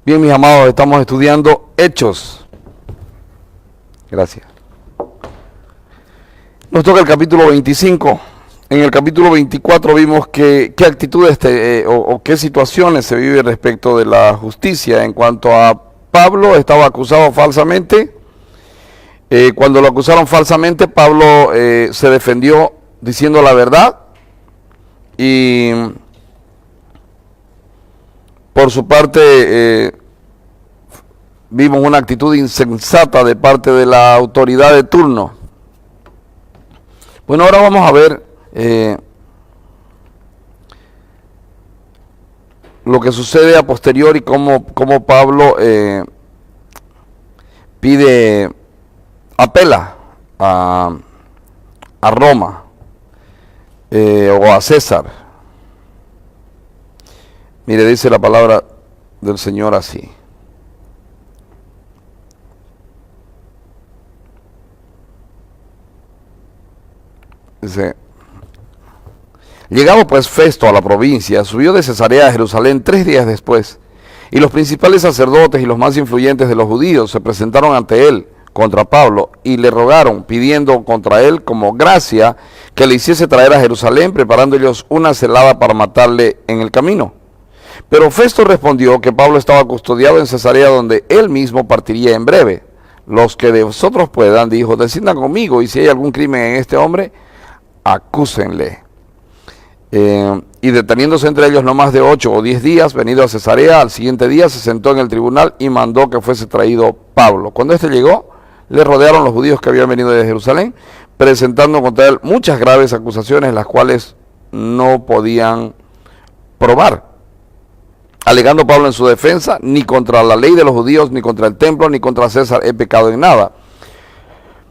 Bien, mis amados, estamos estudiando Hechos. Gracias. Nos toca el capítulo 25. En el capítulo 24 vimos qué actitudes o qué situaciones se vive respecto de la justicia. En cuanto a Pablo, estaba acusado falsamente. Cuando lo acusaron falsamente, Pablo se defendió diciendo la verdad. Y por su parte, vimos una actitud insensata de parte de la autoridad de turno. Bueno, ahora vamos a ver lo que sucede a posteriori, cómo Pablo apela a Roma o a César. Mire, dice la palabra del Señor así. Dice: llegado pues Festo a la provincia, subió de Cesarea a Jerusalén 3 días después, y los principales sacerdotes y los más influyentes de los judíos se presentaron ante él contra Pablo y le rogaron, pidiendo contra él como gracia que le hiciese traer a Jerusalén, preparando ellos una celada para matarle en el camino. Pero Festo respondió que Pablo estaba custodiado en Cesarea, donde él mismo partiría en breve. Los que de vosotros puedan, dijo, desciendan conmigo, y si hay algún crimen en este hombre, acúsenle. Y deteniéndose entre ellos no más de 8 o 10 días, venido a Cesarea, al siguiente día se sentó en el tribunal y mandó que fuese traído Pablo. Cuando éste llegó, le rodearon los judíos que habían venido de Jerusalén, presentando contra él muchas graves acusaciones, las cuales no podían probar. Alegando Pablo en su defensa: ni contra la ley de los judíos, ni contra el templo, ni contra César he pecado en nada.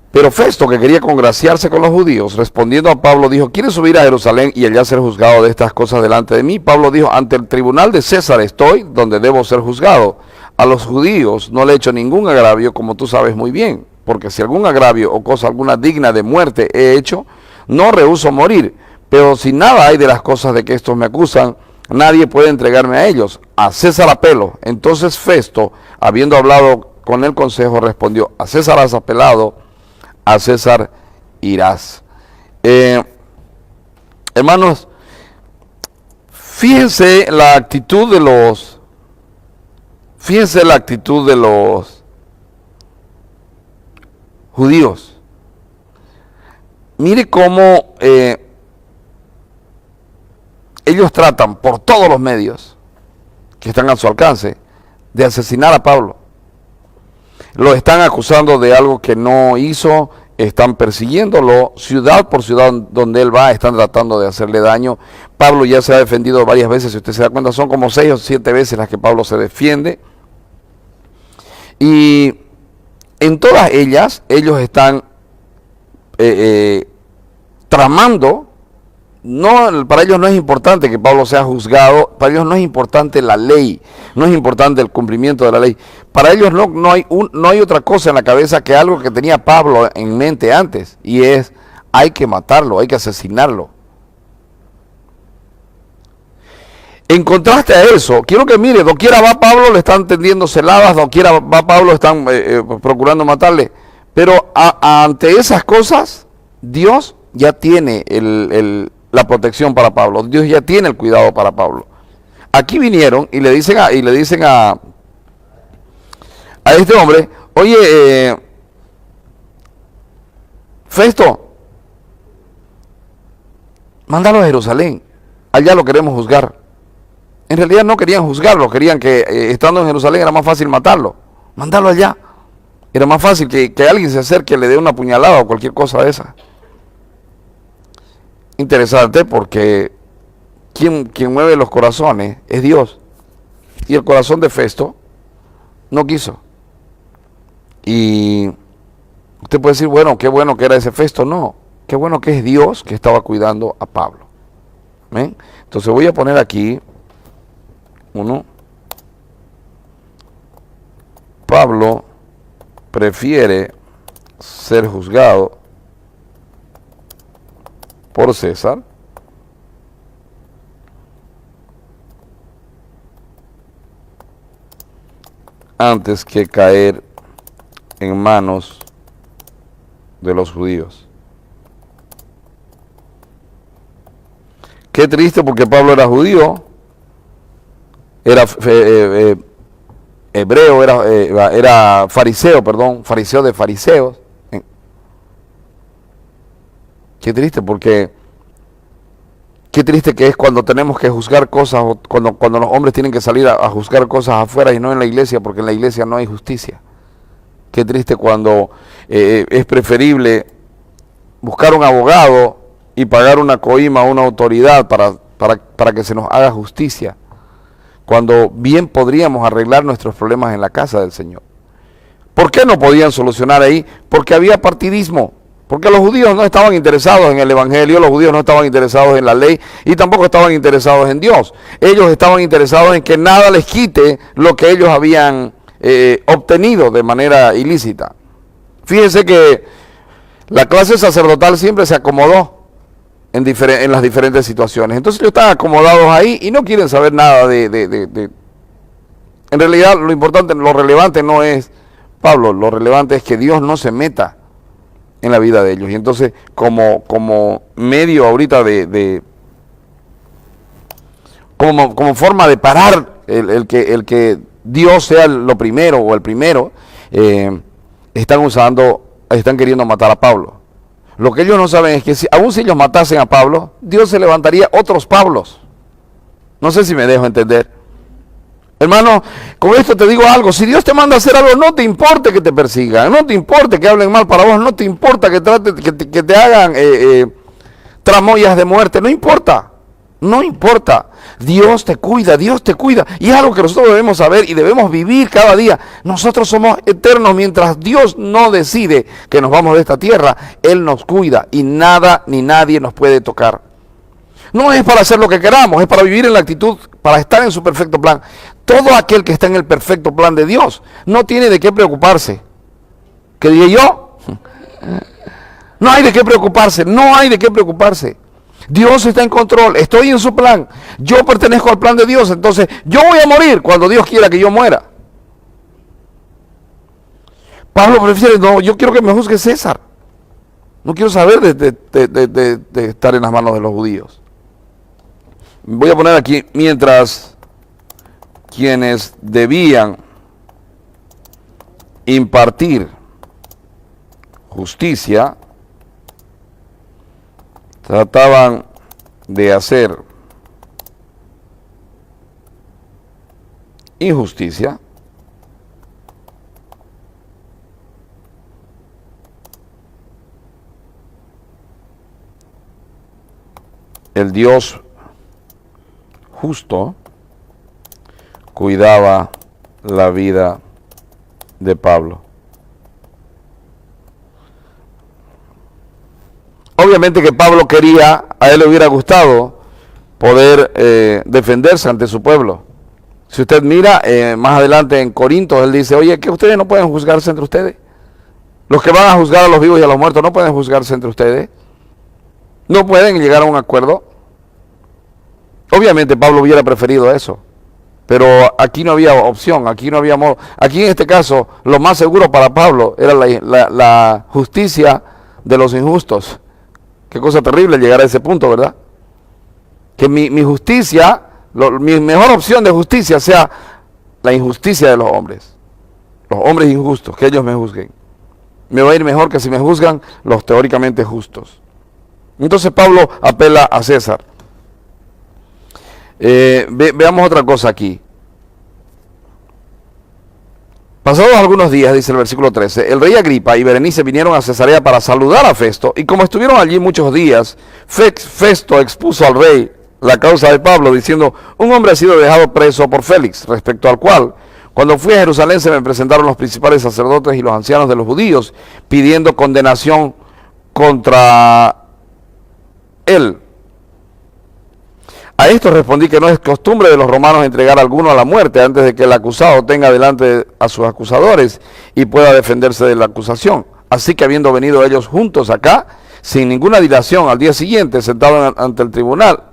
Pero Festo, que quería congraciarse con los judíos, respondiendo a Pablo, dijo: ¿quieres subir a Jerusalén y allá ser juzgado de estas cosas delante de mí? Pablo dijo: ante el tribunal de César estoy, donde debo ser juzgado. A los judíos no le he hecho ningún agravio, como tú sabes muy bien, porque si algún agravio o cosa alguna digna de muerte he hecho, no rehúso morir. Pero si nada hay de las cosas de que estos me acusan, nadie puede entregarme a ellos. A César apelo. Entonces Festo, habiendo hablado con el consejo, respondió: a César has apelado, a César irás. Hermanos, fíjense la actitud de los judíos. Mire cómo ellos tratan por todos los medios que están a su alcance de asesinar a Pablo. Lo están acusando de algo que no hizo, están persiguiéndolo ciudad por ciudad donde él va, están tratando de hacerle daño. Pablo ya se ha defendido varias veces, si usted se da cuenta, son como 6 o 7 veces las que Pablo se defiende. Y en todas ellas, ellos están tramando. No, para ellos no es importante que Pablo sea juzgado, para ellos no es importante la ley, no es importante el cumplimiento de la ley. Para ellos no hay otra cosa en la cabeza que algo que tenía Pablo en mente antes, y es: hay que matarlo, hay que asesinarlo. En contraste a eso, quiero que mire, doquiera va Pablo, le están tendiendo celadas, doquiera va Pablo, están procurando matarle. Pero ante esas cosas, Dios ya tiene la protección para Pablo. Dios ya tiene el cuidado para Pablo. Aquí vinieron y le dicen a este hombre: oye, Festo, mándalo a Jerusalén, allá lo queremos juzgar. En realidad no querían juzgarlo, querían que estando en Jerusalén era más fácil matarlo. Mándalo allá. Era más fácil que alguien se acerque, le dé una puñalada o cualquier cosa de esa. Interesante, porque quien mueve los corazones es Dios. Y el corazón de Festo no quiso. Y usted puede decir: bueno, qué bueno que era ese Festo. No, qué bueno que es Dios que estaba cuidando a Pablo. ¿Ven? Entonces voy a poner aquí uno. Pablo prefiere ser juzgado por César antes que caer en manos de los judíos. Qué triste, porque Pablo era judío, era hebreo, era fariseo, fariseo de fariseos. Qué triste, porque qué triste que es cuando tenemos que juzgar cosas, o cuando los hombres tienen que salir a juzgar cosas afuera y no en la iglesia, porque en la iglesia no hay justicia. Qué triste cuando es preferible buscar un abogado y pagar una coima a una autoridad para que se nos haga justicia, cuando bien podríamos arreglar nuestros problemas en la casa del Señor. ¿Por qué no podían solucionar ahí? Porque había partidismo, porque los judíos no estaban interesados en el evangelio, los judíos no estaban interesados en la ley y tampoco estaban interesados en Dios. Ellos estaban interesados en que nada les quite lo que ellos habían obtenido de manera ilícita. Fíjense que la clase sacerdotal siempre se acomodó en las diferentes situaciones. Entonces ellos están acomodados ahí y no quieren saber nada de... En realidad lo importante, lo relevante no es Pablo, lo relevante es que Dios no se meta en la vida de ellos. Y entonces como medio ahorita como forma de parar el que Dios sea lo primero o el primero, están queriendo matar a Pablo. Lo que ellos no saben es que aun si ellos matasen a Pablo, Dios se levantaría otros Pablos. No sé si me dejo entender. Hermano, con esto te digo algo: si Dios te manda a hacer algo, no te importe que te persigan, no te importe que hablen mal para vos, no te importa que te hagan tramoyas de muerte, no importa. No importa, Dios te cuida, y es algo que nosotros debemos saber y debemos vivir cada día. Nosotros somos eternos. Mientras Dios no decide que nos vamos de esta tierra, Él nos cuida y nada ni nadie nos puede tocar. No es para hacer lo que queramos, es para vivir en la actitud, para estar en su perfecto plan. Todo aquel que está en el perfecto plan de Dios no tiene de qué preocuparse. ¿Qué dije yo? No hay de qué preocuparse, no hay de qué preocuparse. Dios está en control, estoy en su plan, yo pertenezco al plan de Dios, entonces yo voy a morir cuando Dios quiera que yo muera. Pablo prefiere: no, yo quiero que me juzgue César, no quiero saber de estar en las manos de los judíos. Voy a poner aquí: mientras quienes debían impartir justicia trataban de hacer injusticia, el Dios justo cuidaba la vida de Pablo. Obviamente que Pablo quería, a él le hubiera gustado poder defenderse ante su pueblo. Si usted mira más adelante en Corintios, él dice: oye, que ustedes no pueden juzgarse entre ustedes. Los que van a juzgar a los vivos y a los muertos no pueden juzgarse entre ustedes. No pueden llegar a un acuerdo. Obviamente Pablo hubiera preferido eso, pero aquí no había opción, aquí no había modo. Aquí en este caso, lo más seguro para Pablo era la justicia de los injustos. Qué cosa terrible llegar a ese punto, ¿verdad? Que mi justicia, mi mejor opción de justicia sea la injusticia de los hombres injustos, que ellos me juzguen. Me va a ir mejor que si me juzgan los teóricamente justos. Entonces Pablo apela a César. Veamos otra cosa aquí. Pasados algunos días, dice el versículo 13, el rey Agripa y Berenice vinieron a Cesarea para saludar a Festo, y como estuvieron allí muchos días, Festo expuso al rey la causa de Pablo, diciendo: un hombre ha sido dejado preso por Félix, respecto al cual, cuando fui a Jerusalén, se me presentaron los principales sacerdotes y los ancianos de los judíos, pidiendo condenación contra él. A esto respondí que no es costumbre de los romanos entregar a alguno a la muerte antes de que el acusado tenga delante a sus acusadores y pueda defenderse de la acusación. Así que, habiendo venido ellos juntos acá, sin ninguna dilación, al día siguiente, sentado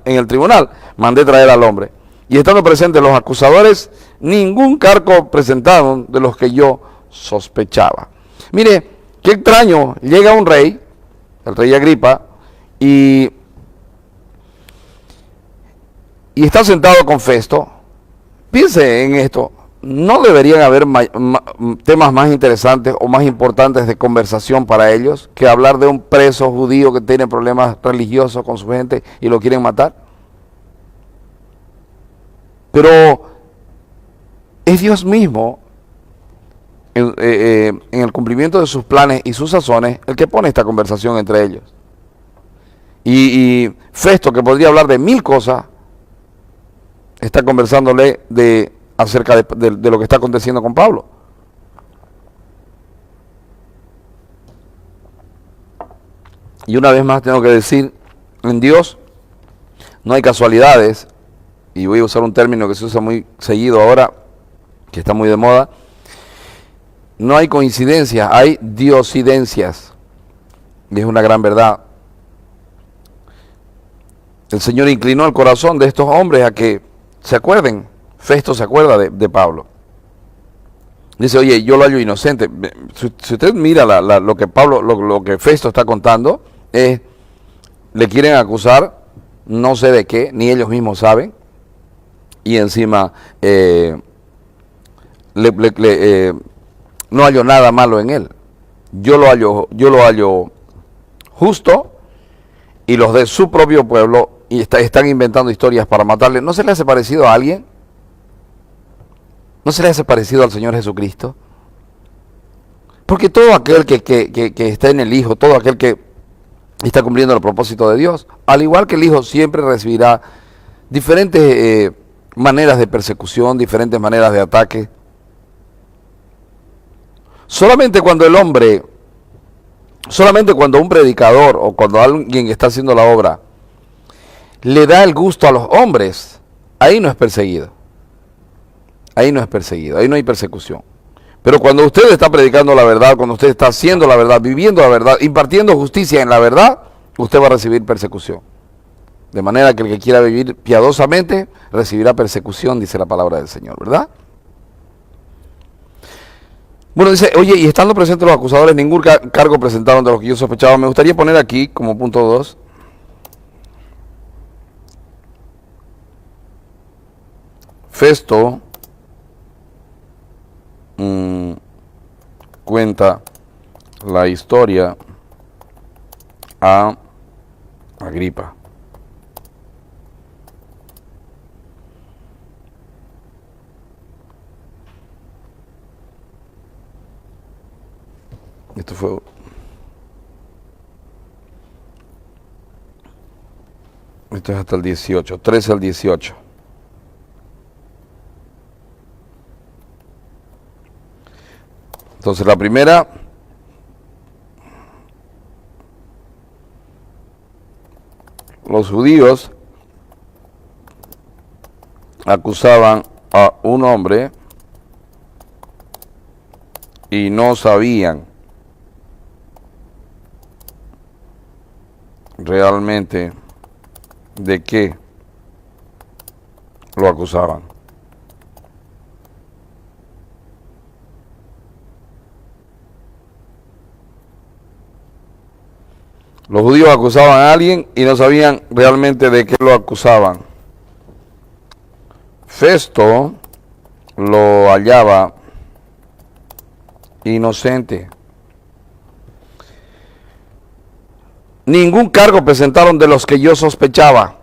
en el tribunal, mandé traer al hombre. y estando presentes los acusadores, ningún cargo presentaron de los que yo sospechaba. Mire, qué extraño, llega un rey, el rey Agripa, y está sentado con Festo. Piense en esto, ¿no deberían haber temas más interesantes o más importantes de conversación para ellos que hablar de un preso judío que tiene problemas religiosos con su gente y lo quieren matar? Pero es Dios mismo, en el cumplimiento de sus planes y sus sazones, el que pone esta conversación entre ellos. Y Festo, que podría hablar de 1000 cosas, está conversándole acerca de lo que está aconteciendo con Pablo. Y una vez más tengo que decir, en Dios no hay casualidades, y voy a usar un término que se usa muy seguido ahora, que está muy de moda. No hay coincidencias, hay diosidencias. Y es una gran verdad. El Señor inclinó el corazón de estos hombres a que se acuerden. Festo se acuerda de Pablo. Dice, oye, yo lo hallo inocente. Si usted mira lo que Pablo, lo que Festo está contando, le quieren acusar, no sé de qué, ni ellos mismos saben. Y encima no hallo nada malo en él. Yo lo hallo justo, y los de su propio pueblo y están inventando historias para matarle. ¿No se le hace parecido a alguien? ¿No se le hace parecido al Señor Jesucristo? Porque todo aquel que está en el Hijo, todo aquel que está cumpliendo el propósito de Dios, al igual que el Hijo, siempre recibirá diferentes maneras de persecución, diferentes maneras de ataque. Solamente cuando un predicador o cuando alguien que está haciendo la obra le da el gusto a los hombres, ahí no es perseguido. Ahí no es perseguido, ahí no hay persecución. Pero cuando usted está predicando la verdad, cuando usted está haciendo la verdad, viviendo la verdad, impartiendo justicia en la verdad, usted va a recibir persecución. De manera que el que quiera vivir piadosamente recibirá persecución, dice la palabra del Señor, ¿verdad? Bueno, dice, oye, y estando presentes los acusadores, ningún cargo presentaron de los que yo sospechaba. Me gustaría poner aquí, como punto 2, Festo cuenta la historia a Agripa. Esto fue... Esto es hasta el 18, 13 al 18. Entonces la primera, los judíos acusaban a un hombre y no sabían realmente de qué lo acusaban. Los judíos acusaban a alguien y no sabían realmente de qué lo acusaban. Festo lo hallaba inocente. Ningún cargo presentaron de los que yo sospechaba,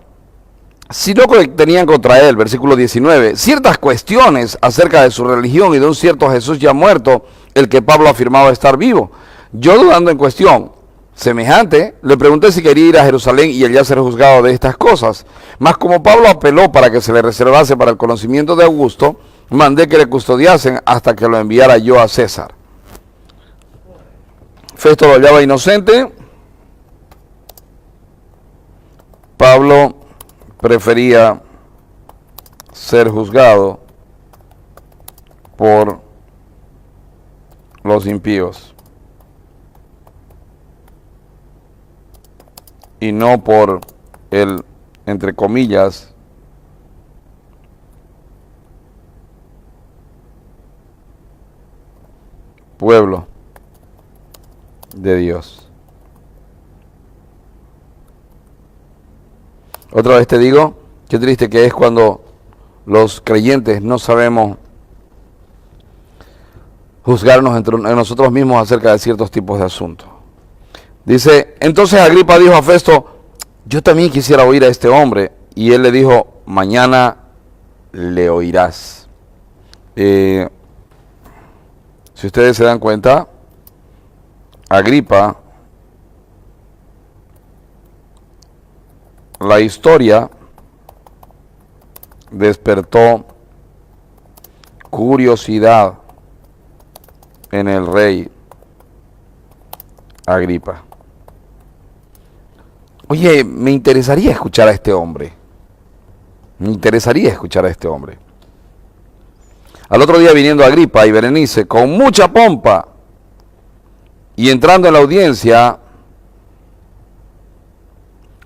sino que tenían contra él, versículo 19, ciertas cuestiones acerca de su religión y de un cierto Jesús ya muerto, el que Pablo afirmaba estar vivo. Yo, dudando en cuestión semejante, le pregunté si quería ir a Jerusalén y allá ser juzgado de estas cosas. Mas como Pablo apeló para que se le reservase para el conocimiento de Augusto, mandé que le custodiasen hasta que lo enviara yo a César. Festo lo hallaba inocente. Pablo prefería ser juzgado por los impíos y no por el, entre comillas, pueblo de Dios. Otra vez te digo, qué triste que es cuando los creyentes no sabemos juzgarnos entre nosotros mismos acerca de ciertos tipos de asuntos. Dice, entonces Agripa dijo a Festo, yo también quisiera oír a este hombre. Y él le dijo, mañana le oirás. Si ustedes se dan cuenta, Agripa, la historia despertó curiosidad en el rey Agripa. Oye, me interesaría escuchar a este hombre. Me interesaría escuchar a este hombre. Al otro día viniendo Agripa y Berenice con mucha pompa y entrando en la audiencia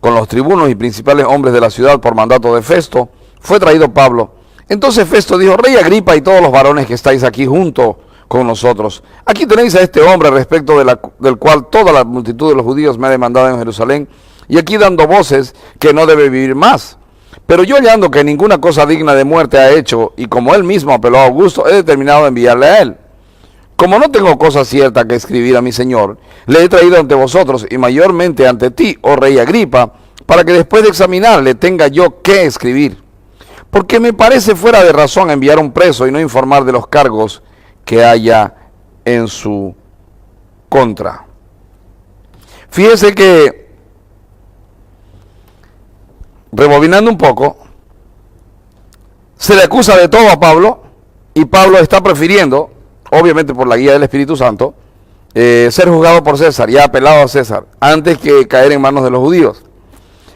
con los tribunos y principales hombres de la ciudad por mandato de Festo, fue traído Pablo. Entonces Festo dijo, Rey Agripa y todos los varones que estáis aquí junto con nosotros, aquí tenéis a este hombre respecto del cual toda la multitud de los judíos me ha demandado en Jerusalén, y aquí dando voces que no debe vivir más. Pero yo hallando que ninguna cosa digna de muerte ha hecho, y como él mismo apeló a Augusto, he determinado enviarle a él. Como no tengo cosa cierta que escribir a mi señor, le he traído ante vosotros, y mayormente ante ti, oh rey Agripa, para que después de examinarle tenga yo qué escribir. Porque me parece fuera de razón enviar un preso y no informar de los cargos que haya en su contra. Fíjese que, rebobinando un poco, se le acusa de todo a Pablo, y Pablo está prefiriendo, obviamente por la guía del Espíritu Santo, ser juzgado por César y ha apelado a César, antes que caer en manos de los judíos.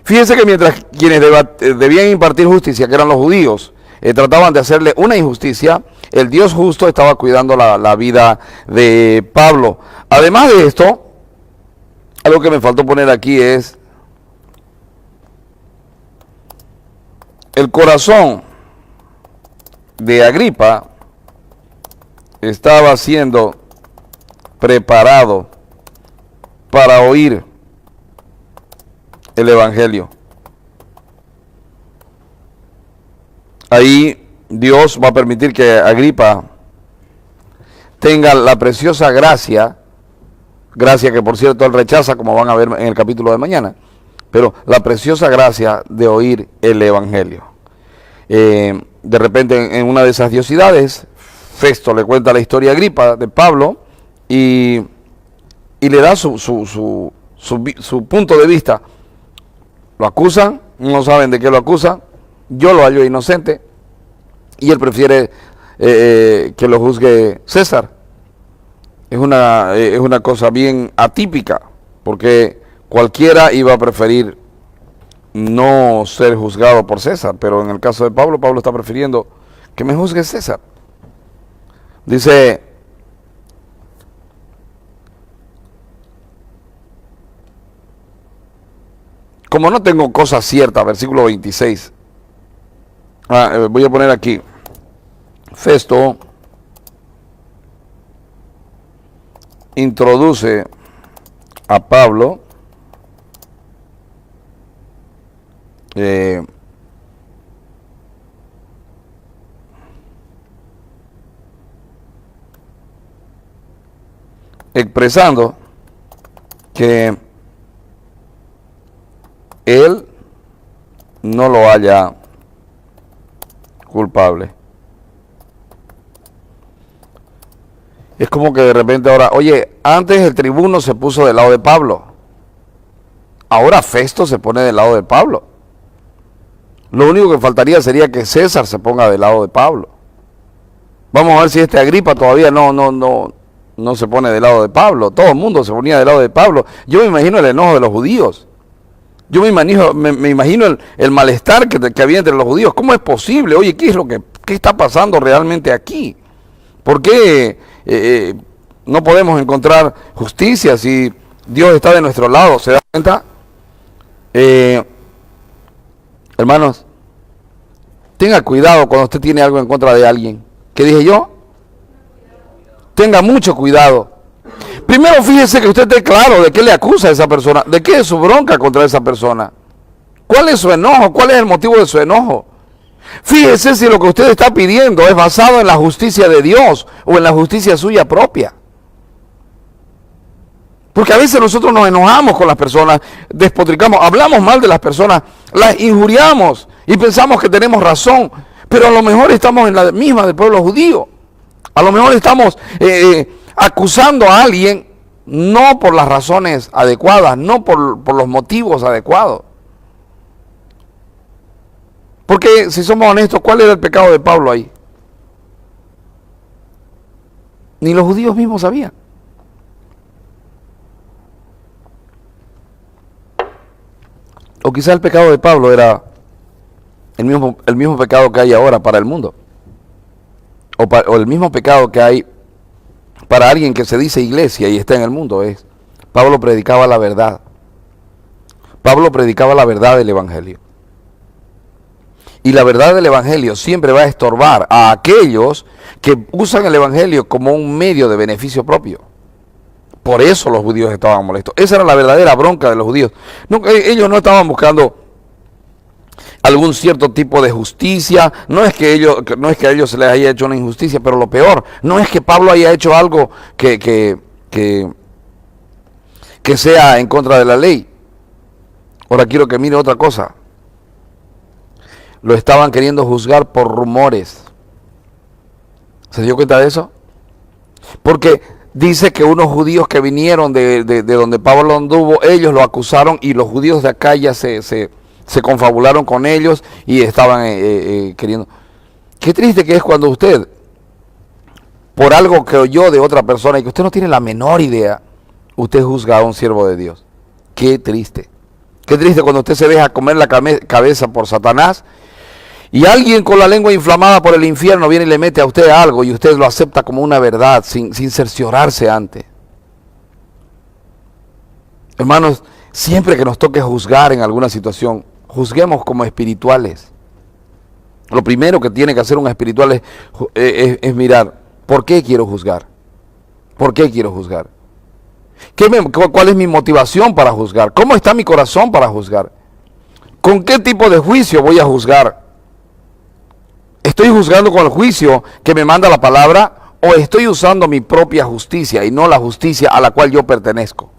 Fíjense que mientras quienes debían impartir justicia, que eran los judíos, trataban de hacerle una injusticia, el Dios justo estaba cuidando la vida de Pablo. Además de esto, algo que me faltó poner aquí es el corazón de Agripa estaba siendo preparado para oír el Evangelio. Ahí Dios va a permitir que Agripa tenga la preciosa gracia que por cierto él rechaza, como van a ver en el capítulo de mañana, pero la preciosa gracia de oír el Evangelio. De repente en una de esas diosidades, Festo le cuenta la historia a Agripa de Pablo y le da su punto de vista. Lo acusan, no saben de qué lo acusan, yo lo hallo inocente y él prefiere que lo juzgue César. Es una cosa bien atípica, porque cualquiera iba a preferir no ser juzgado por César, pero en el caso de Pablo, Pablo está prefiriendo que me juzgue César. Dice, como no tengo cosa cierta, versículo 26, voy a poner aquí, Festo introduce a Pablo expresando que él no lo halla culpable. Es como que de repente ahora, oye, antes el tribuno se puso del lado de Pablo, ahora Festo se pone del lado de Pablo. Lo único que faltaría sería que César se ponga del lado de Pablo. Vamos a ver si este Agripa todavía no se pone del lado de Pablo. Todo el mundo se ponía del lado de Pablo. Yo me imagino el enojo de los judíos. Yo me imagino el malestar que había entre los judíos. ¿Cómo es posible? Oye, ¿qué está pasando realmente aquí? ¿Por qué no podemos encontrar justicia si Dios está de nuestro lado? ¿Se da cuenta? Hermanos, tenga cuidado cuando usted tiene algo en contra de alguien. ¿Qué dije yo? Tenga mucho cuidado. Primero fíjese que usted esté claro de qué le acusa a esa persona, de qué es su bronca contra esa persona. ¿Cuál es su enojo? ¿Cuál es el motivo de su enojo? Fíjese si lo que usted está pidiendo es basado en la justicia de Dios o en la justicia suya propia. Porque a veces nosotros nos enojamos con las personas, despotricamos, hablamos mal de las personas, las injuriamos y pensamos que tenemos razón, pero a lo mejor estamos en la misma del pueblo judío. A lo mejor estamos acusando a alguien no por las razones adecuadas, no por los motivos adecuados. Porque si somos honestos, ¿cuál era el pecado de Pablo ahí? Ni los judíos mismos sabían. O quizá el pecado de Pablo era el mismo pecado que hay ahora para el mundo. O el mismo pecado que hay para alguien que se dice iglesia y está en el mundo. Pablo predicaba la verdad. Pablo predicaba la verdad del Evangelio. Y la verdad del Evangelio siempre va a estorbar a aquellos que usan el Evangelio como un medio de beneficio propio. Por eso los judíos estaban molestos. Esa era la verdadera bronca de los judíos. No, ellos no estaban buscando algún cierto tipo de justicia. No es que a ellos se les haya hecho una injusticia, pero lo peor, no es que Pablo haya hecho algo que sea en contra de la ley. Ahora quiero que mire otra cosa. Lo estaban queriendo juzgar por rumores. ¿Se dio cuenta de eso? Porque dice que unos judíos que vinieron de donde Pablo anduvo, ellos lo acusaron y los judíos de acá ya se confabularon con ellos y estaban queriendo. Qué triste que es cuando usted, por algo que oyó de otra persona y que usted no tiene la menor idea, usted juzga a un siervo de Dios. Qué triste. Qué triste cuando usted se deja comer la cabeza por Satanás y alguien con la lengua inflamada por el infierno viene y le mete a usted algo y usted lo acepta como una verdad sin cerciorarse antes. Hermanos, siempre que nos toque juzgar en alguna situación, juzguemos como espirituales. Lo primero que tiene que hacer un espiritual es mirar, ¿por qué quiero juzgar? ¿Por qué quiero juzgar? ¿Cuál es mi motivación para juzgar? ¿Cómo está mi corazón para juzgar? ¿Con qué tipo de juicio voy a juzgar? ¿Estoy juzgando con el juicio que me manda la palabra o estoy usando mi propia justicia y no la justicia a la cual yo pertenezco?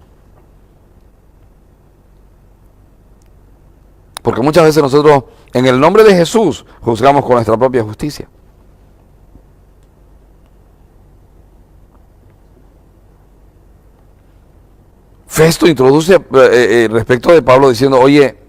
Porque muchas veces nosotros, en el nombre de Jesús, juzgamos con nuestra propia justicia. Festo introduce respecto de Pablo diciendo, oye,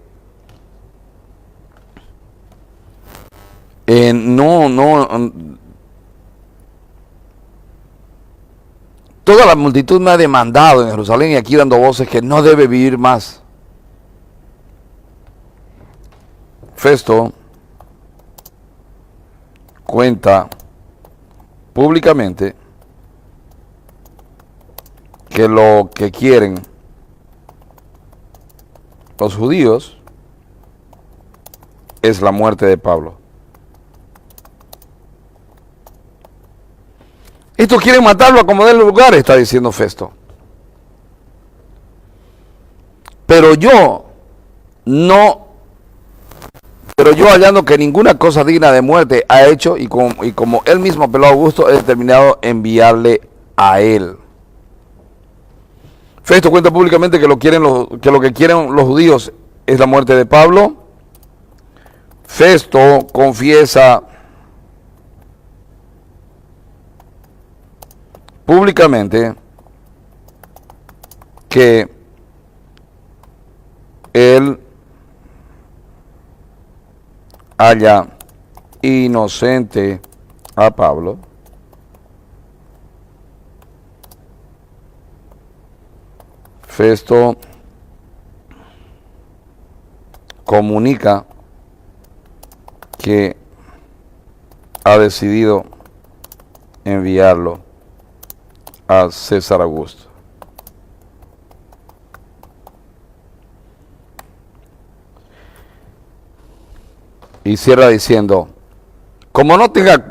toda la multitud me ha demandado en Jerusalén y aquí dando voces que no debe vivir más. Festo cuenta públicamente que lo que quieren los judíos es la muerte de Pablo. Estos quieren matarlo a como dé lugar, está diciendo Festo. Pero yo hallando que ninguna cosa digna de muerte ha hecho y como él mismo apeló a Augusto, he determinado enviarle a él. Festo cuenta públicamente que lo que quieren los judíos es la muerte de Pablo. Festo confiesa públicamente que él halla inocente a Pablo. Festo comunica que ha decidido enviarlo a César Augusto. Y cierra diciendo, como no tenga